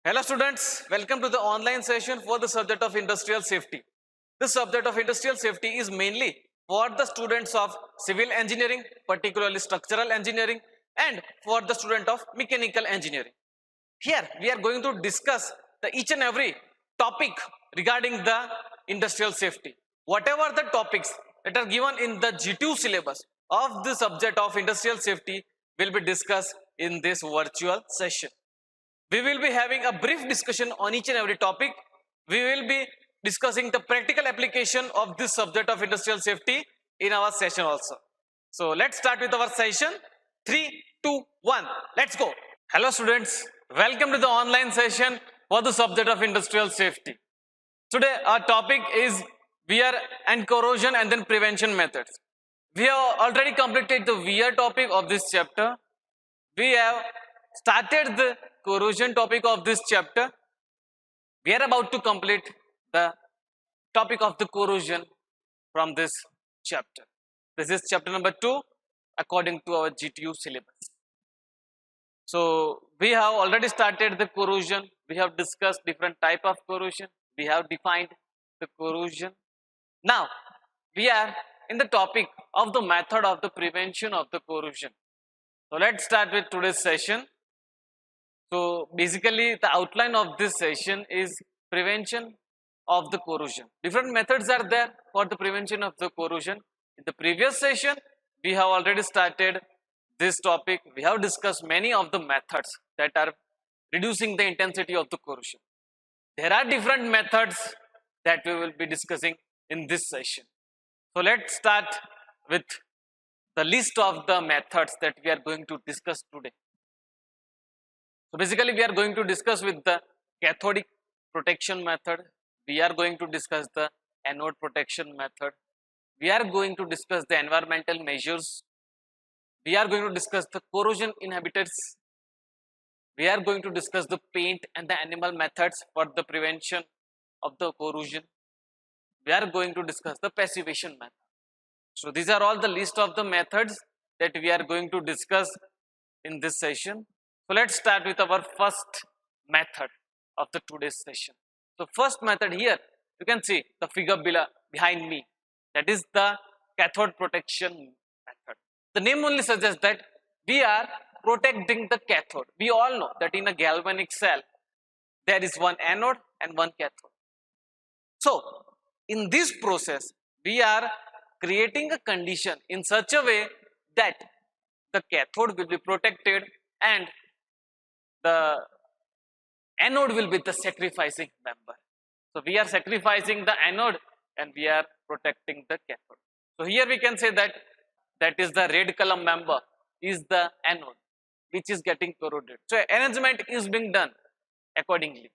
Hello students, welcome to the online session for the subject of industrial safety. This subject of industrial safety is mainly for the students of civil engineering, particularly structural engineering, and for the student of mechanical engineering. Here we are going to discuss the each and every topic regarding the industrial safety. Whatever the topics that are given in the G2 syllabus of the subject of industrial safety will be discussed in this virtual session. We will be having a brief discussion on each and every topic. We will be discussing the practical application of this subject of industrial safety in our session also. So let's start with our session. 3, 2, 1. Let's go. Hello students, welcome to the online session for the subject of industrial safety. Today our topic is wear and corrosion and then prevention methods. We have already completed the wear topic of this chapter. We have started the corrosion topic of this chapter. We are about to complete the topic of the corrosion from this chapter. This is chapter number 2 according to our GTU syllabus. So we have already started the corrosion. We have discussed different type of corrosion. We have defined the corrosion. Now we are in the topic of the method of the prevention of the corrosion. So let's start with today's session. So basically the outline of this session is prevention of the corrosion. Different methods are there for the prevention of the corrosion. In the previous session, we have already started this topic. We have discussed many of the methods that are reducing the intensity of the corrosion. There are different methods that we will be discussing in this session. So let's start with the list of the methods that we are going to discuss today. So basically we are going to discuss with the cathodic protection method. We are going to discuss the anode protection method. We are going to discuss the environmental measures. We are going to discuss the corrosion inhibitors. We are going to discuss the paint and the animal methods for the prevention of the corrosion. We are going to discuss the passivation method. So these are all the list of the methods that we are going to discuss in this session. So let's start with our first method of the today's session. So first method here, you can see the figure below behind me. That is the cathode protection method. The name only suggests that we are protecting the cathode. We all know that in a galvanic cell, there is one anode and one cathode. So in this process, we are creating a condition in such a way that the cathode will be protected and the anode will be the sacrificing member. So we are sacrificing the anode and we are protecting the cathode. So here we can say that is the red column member is the anode which is getting corroded. So arrangement is being done accordingly.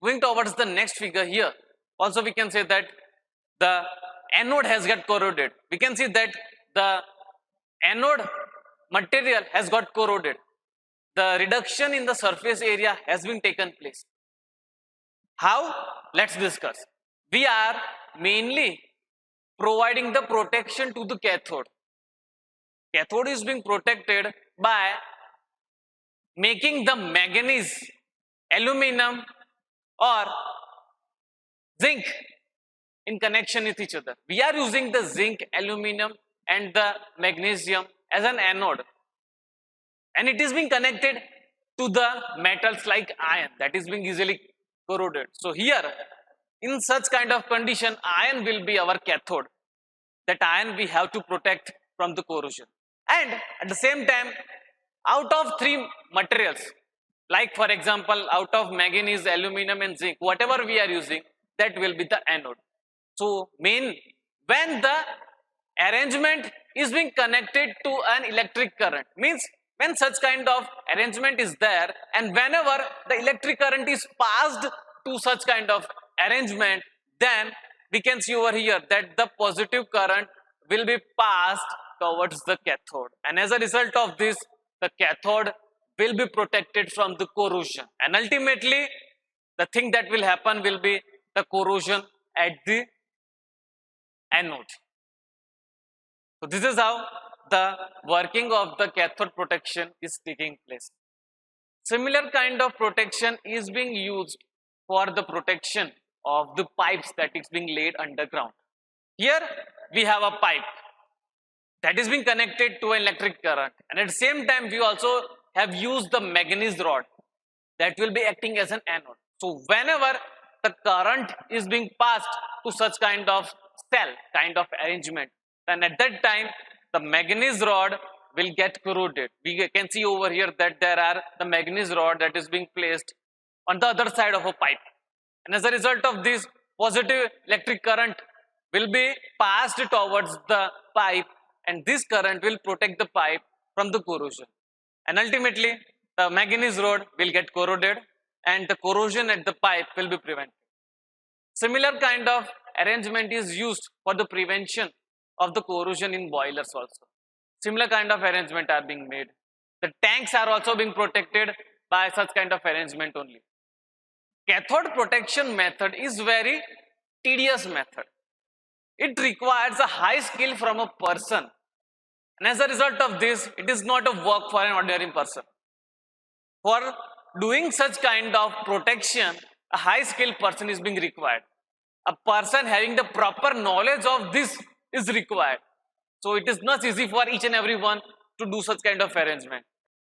Going towards the next figure here, also we can say that the anode has got corroded. We can see that the anode material has got corroded. The reduction in the surface area has been taken place. How? Let's discuss. We are mainly providing the protection to the cathode. Cathode is being protected by making the manganese, aluminum or zinc in connection with each other. We are using the zinc, aluminum and the magnesium as an anode. And it is being connected to the metals like iron that is being easily corroded. So here, in such kind of condition, iron will be our cathode. That iron we have to protect from the corrosion. And at the same time, out of three materials, like for example, out of manganese, aluminum and zinc, whatever we are using, that will be the anode. So when the arrangement is being connected to an electric current, means when such kind of arrangement is there and whenever the electric current is passed to such kind of arrangement, then we can see over here that the positive current will be passed towards the cathode, and as a result of this, the cathode will be protected from the corrosion, and ultimately the thing that will happen will be the corrosion at the anode. So this is how the working of the cathode protection is taking place. Similar kind of protection is being used for the protection of the pipes that is being laid underground. Here we have a pipe that is being connected to an electric current, and at the same time we also have used the manganese rod that will be acting as an anode. So whenever the current is being passed to such kind of cell, kind of arrangement, then at that time the manganese rod will get corroded. We can see over here that there are the manganese rod that is being placed on the other side of a pipe, and as a result of this, positive electric current will be passed towards the pipe, and this current will protect the pipe from the corrosion, and ultimately the manganese rod will get corroded and the corrosion at the pipe will be prevented. Similar kind of arrangement is used for the prevention of the corrosion in boilers also. Similar kind of arrangement are being made. The tanks are also being protected by such kind of arrangement only. Cathode protection method is very tedious method. It requires a high skill from a person, and as a result of this, it is not a work for an ordinary person. For doing such kind of protection, a high skilled person is being required. A person having the proper knowledge of this is required. So it is not easy for each and every one to do such kind of arrangement.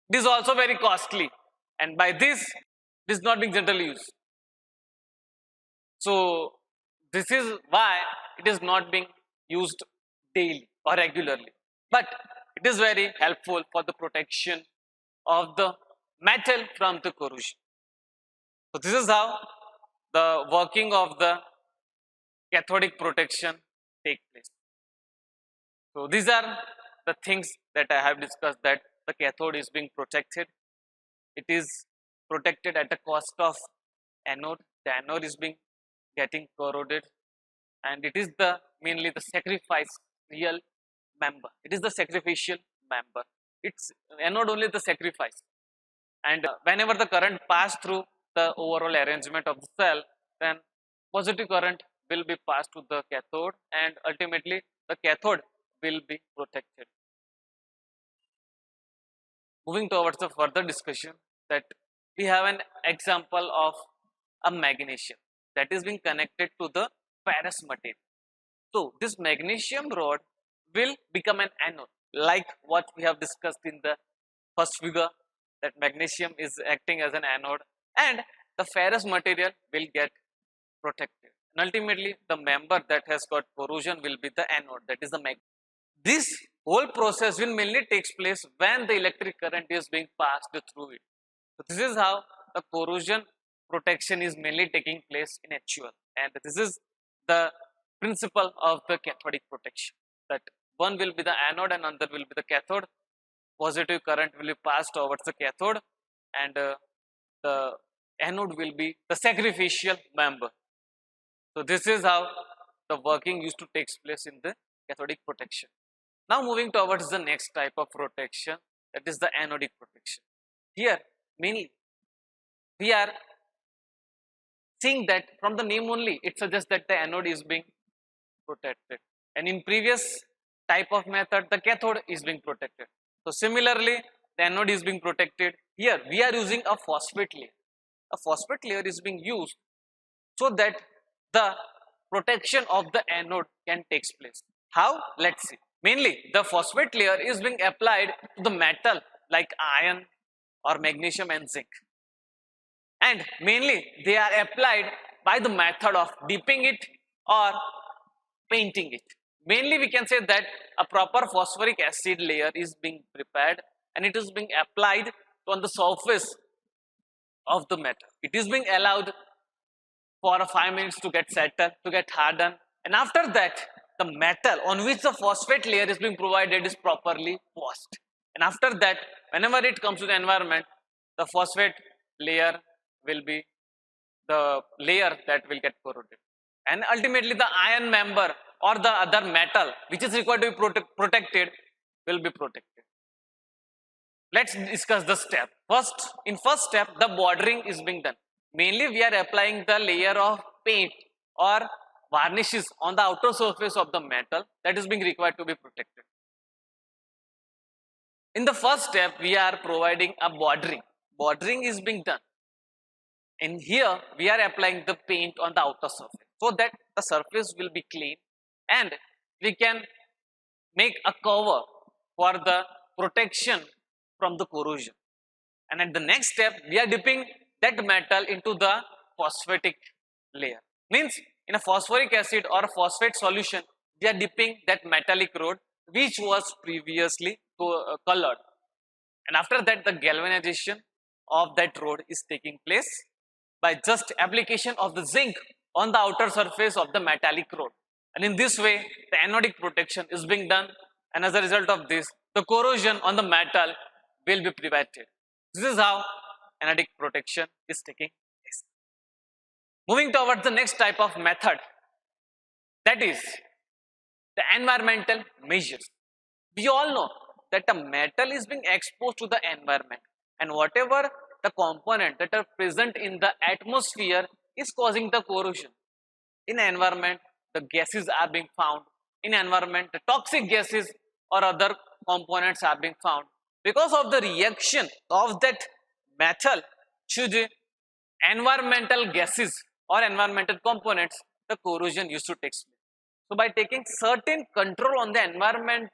It is also very costly, and by this, it is not being generally used. So this is why it is not being used daily or regularly, but it is very helpful for the protection of the metal from the corrosion. So this is how the working of the cathodic protection take place. So these are the things that I have discussed, that the cathode is being protected. It is protected at the cost of anode. The anode is being getting corroded, and it is the mainly the sacrificial member. It is the sacrificial member. It's anode only the sacrifice, and whenever the current pass through the overall arrangement of the cell, then positive current will be passed to the cathode, and ultimately the cathode will be protected. Moving towards the further discussion, that we have an example of a magnesium that is being connected to the ferrous material. So this magnesium rod will become an anode, like what we have discussed in the first figure, that magnesium is acting as an anode, and the ferrous material will get protected, and ultimately the member that has got corrosion will be the anode, that is the mag. This whole process will mainly takes place when the electric current is being passed through it. So this is how the corrosion protection is mainly taking place in HUL, and this is the principle of the cathodic protection, that one will be the anode and another will be the cathode. Positive current will be passed towards the cathode, and the anode will be the sacrificial member. So this is how the working used to takes place in the cathodic protection. Now moving towards the next type of protection, that is the anodic protection. Here mainly we are seeing that from the name only it suggests that the anode is being protected, and in previous type of method the cathode is being protected. So similarly the anode is being protected. Here we are using a phosphate layer. A phosphate layer is being used so that the protection of the anode can takes place. How? Let's see. Mainly the phosphate layer is being applied to the metal like iron or magnesium and zinc, and mainly they are applied by the method of dipping it or painting it. Mainly we can say that a proper phosphoric acid layer is being prepared and it is being applied on the surface of the metal. It is being allowed for 5 minutes to get settled, to get hardened, and after that the metal on which the phosphate layer is being provided is properly washed, and after that whenever it comes to the environment, the phosphate layer will be the layer that will get corroded, and ultimately the iron member or the other metal which is required to be protected will be protected. Let's discuss the step. In first step the bordering is being done. Mainly we are applying the layer of paint or varnishes on the outer surface of the metal that is being required to be protected. In the first step we are providing a bordering. bordering is being done. And here we are applying the paint on the outer surface so that the surface will be clean and we can make a cover for the protection from the corrosion. And at the next step, we are dipping that metal into the phosphatic layer. Means in a phosphoric acid or a phosphate solution, we are dipping that metallic rod which was previously colored. And after that, the galvanization of that rod is taking place by just application of the zinc on the outer surface of the metallic rod. And in this way, the anodic protection is being done. And as a result of this, the corrosion on the metal will be prevented. This is how anodic protection is taking place. Moving towards the next type of method, that is the environmental measures. We all know that a metal is being exposed to the environment, and whatever the component that are present in the atmosphere is causing the corrosion. In environment, the gases are being found. In environment, the toxic gases or other components are being found. Because of the reaction of that metal to the environmental gases or environmental components, the corrosion used to take place. So by taking certain control on the environment,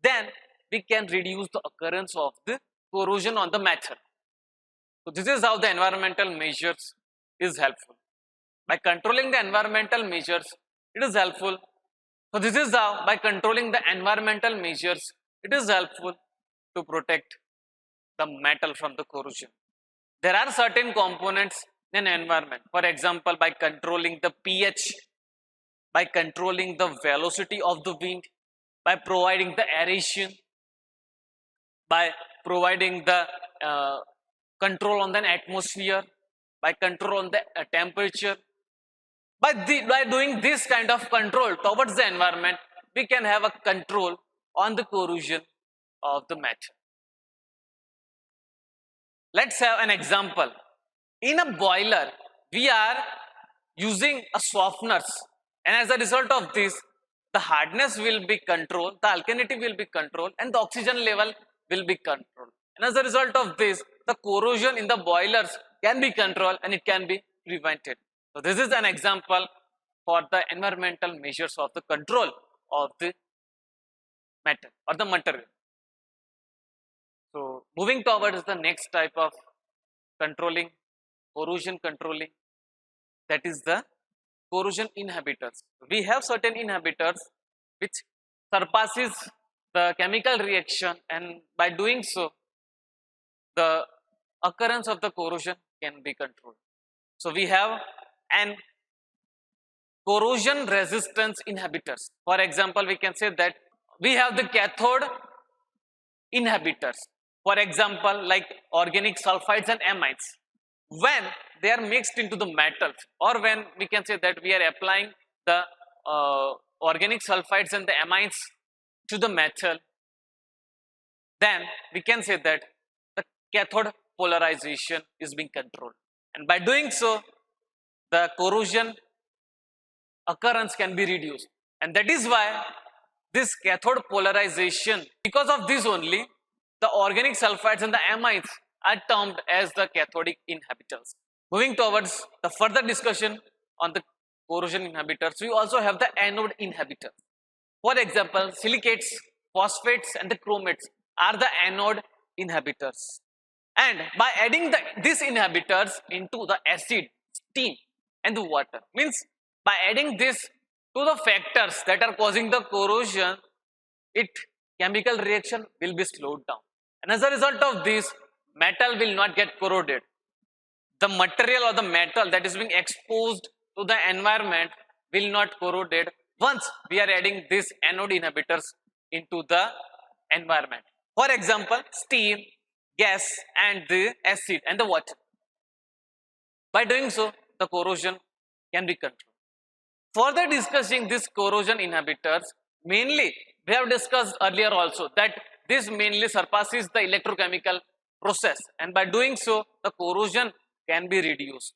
then we can reduce the occurrence of the corrosion on the metal. So this is how the environmental measures is helpful. By controlling the environmental measures, it is helpful. So this is how by controlling the environmental measures, it is helpful to protect the metal from the corrosion. There are certain components in environment. For example, by controlling the pH, by controlling the velocity of the wind, by providing the aeration, by providing the control on the atmosphere, by control on the temperature. By doing this kind of control towards the environment, we can have a control on the corrosion of the metal. Let's have an example. In a boiler, we are using a softeners, and as a result of this, the hardness will be controlled, the alkalinity will be controlled, and the oxygen level will be controlled. And as a result of this, the corrosion in the boilers can be controlled and it can be prevented. So this is an example for the environmental measures of the control of the metal or the material. So moving towards the next type of controlling, corrosion controlling, that is the corrosion inhibitors. We have certain inhibitors which surpasses the chemical reaction, and by doing so, the occurrence of the corrosion can be controlled. So we have an corrosion resistance inhibitors. For example, we can say that we have the cathode inhibitors. For example, like organic sulfides and amides. When they are mixed into the metals, or when we can say that we are applying the organic sulfides and the amides to the metal, then we can say that the cathode polarization is being controlled. And by doing so, the corrosion occurrence can be reduced. And that is why this cathode polarization, because of this only, the organic sulfides and the amides are termed as the cathodic inhibitors. Moving towards the further discussion on the corrosion inhibitors, we also have the anode inhibitors. For example, silicates, phosphates and the chromates are the anode inhibitors. And by adding these inhibitors into the acid, steam and the water, means by adding this to the factors that are causing the corrosion, chemical reaction will be slowed down. And as a result of this, metal will not get corroded. The material or the metal that is being exposed to the environment will not corroded once we are adding these anode inhibitors into the environment. For example, steam, gas and the acid and the water. By doing so, the corrosion can be controlled. Further discussing these corrosion inhibitors, mainly we have discussed earlier also that this mainly surpasses the electrochemical process, and by doing so, the corrosion can be reduced.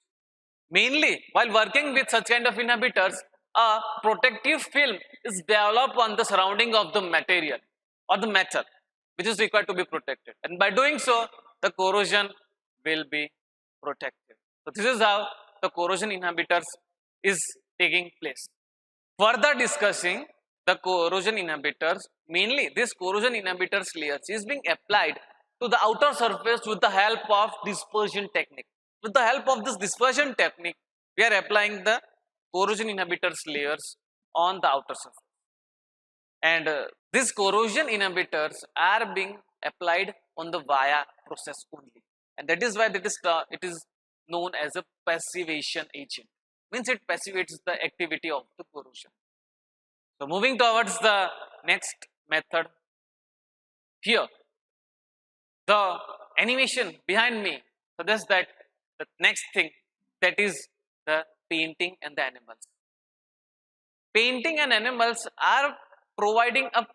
Mainly, while working with such kind of inhibitors, a protective film is developed on the surrounding of the material or the metal, which is required to be protected. And by doing so, the corrosion will be protected. So this is how the corrosion inhibitors is taking place. Further discussing the corrosion inhibitors, mainly this corrosion inhibitors layers is being applied to the outer surface with the help of dispersion technique. With the help of this dispersion technique, we are applying the corrosion inhibitors layers on the outer surface. And these corrosion inhibitors are being applied on the via process only. And that is why it is known as a passivation agent. Means it passivates the activity of the corrosion. So moving towards the next method, here the animation behind me suggests that the next thing, that is the painting and the animals. Painting and animals are providing a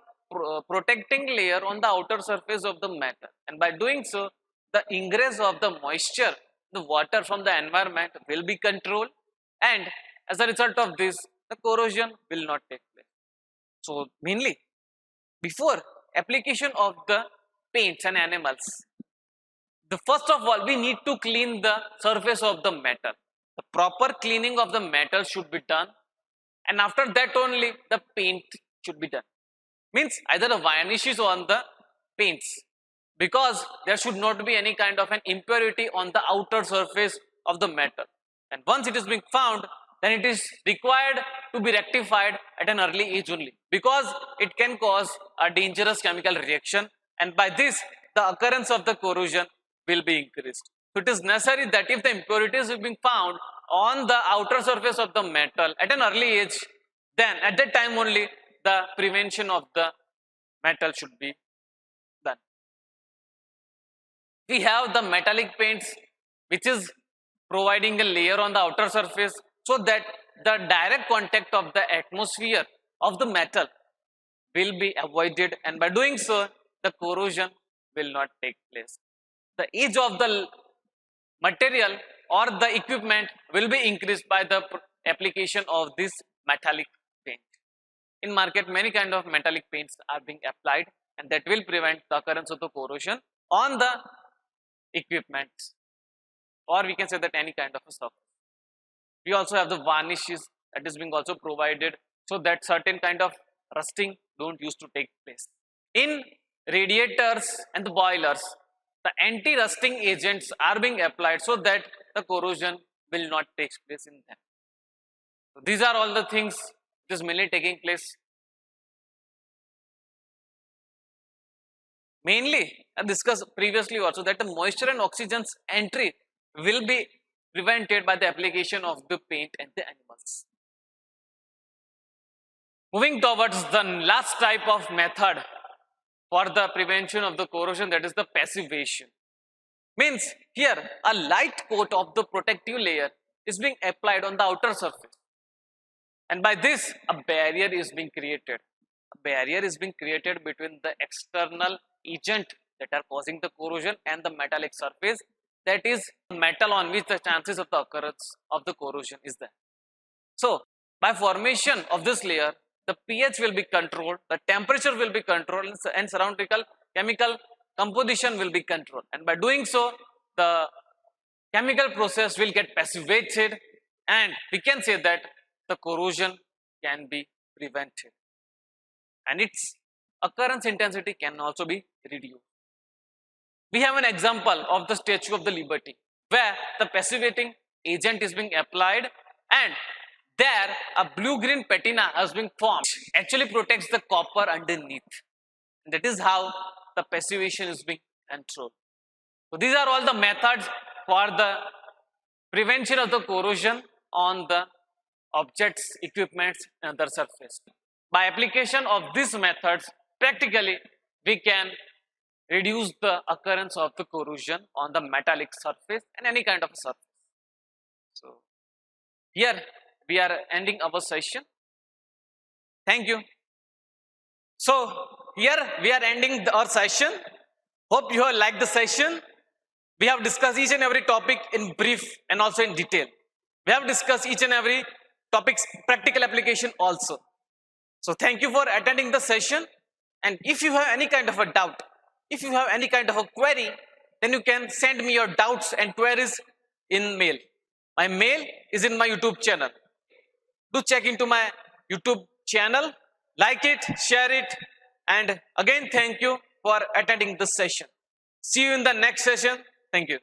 protecting layer on the outer surface of the metal, and by doing so the ingress of the moisture, the water from the environment will be controlled, and as a result of this the corrosion will not take place. So mainly before application of the paints and animals, the first of all we need to clean the surface of the metal. The proper cleaning of the metal should be done, and after that only the paint should be done. Means either the varnish is on the paints, because there should not be any kind of an impurity on the outer surface of the metal, and once it is being found, then it is required to be rectified at an early age only, because it can cause a dangerous chemical reaction, and by this the occurrence of the corrosion will be increased. So it is necessary that if the impurities are being found on the outer surface of the metal at an early age, then at that time only the prevention of the metal should be done. We have the metallic paints, which is providing a layer on the outer surface so that the direct contact of the atmosphere of the metal will be avoided, and by doing so the corrosion will not take place. The age of the material or the equipment will be increased by the application of this metallic paint. In market many kind of metallic paints are being applied, and that will prevent the occurrence of the corrosion on the equipment, or we can say that any kind of a surface. We also have the varnishes that is being also provided so that certain kind of rusting don't used to take place. In radiators and the boilers, the anti-rusting agents are being applied so that the corrosion will not take place in them. So these are all the things which is mainly taking place. Mainly, I discussed previously also that the moisture and oxygen's entry will be prevented by the application of the paint and the animals. Moving towards the last type of method for the prevention of the corrosion, that is the passivation. Means here a light coat of the protective layer is being applied on the outer surface, and by this a barrier is being created. A barrier is being created between the external agent that are causing the corrosion and the metallic surface, that is metal on which the chances of the occurrence of the corrosion is there. So by formation of this layer, the pH will be controlled, the temperature will be controlled, and surrounding chemical composition will be controlled, and by doing so the chemical process will get passivated, and we can say that the corrosion can be prevented, and its occurrence intensity can also be reduced. We have an example of the Statue of the Liberty, where the passivating agent is being applied, and there a blue-green patina has been formed, actually protects the copper underneath. And that is how the passivation is being controlled. So these are all the methods for the prevention of the corrosion on the objects, equipments, and other surface. By application of these methods, practically we can reduce the occurrence of the corrosion on the metallic surface and any kind of a surface. So here we are ending our session. Thank you. So here we are ending our session. Hope you have liked the session. We have discussed each and every topic in brief and also in detail. We have discussed each and every topic's practical application also. So thank you for attending the session, and if you have any kind of a doubt, if you have any kind of a query, then you can send me your doubts and queries in mail. My mail is in my YouTube channel. Do check into my YouTube channel, like it, share it, and again, thank you for attending this session. See you in the next session. Thank you.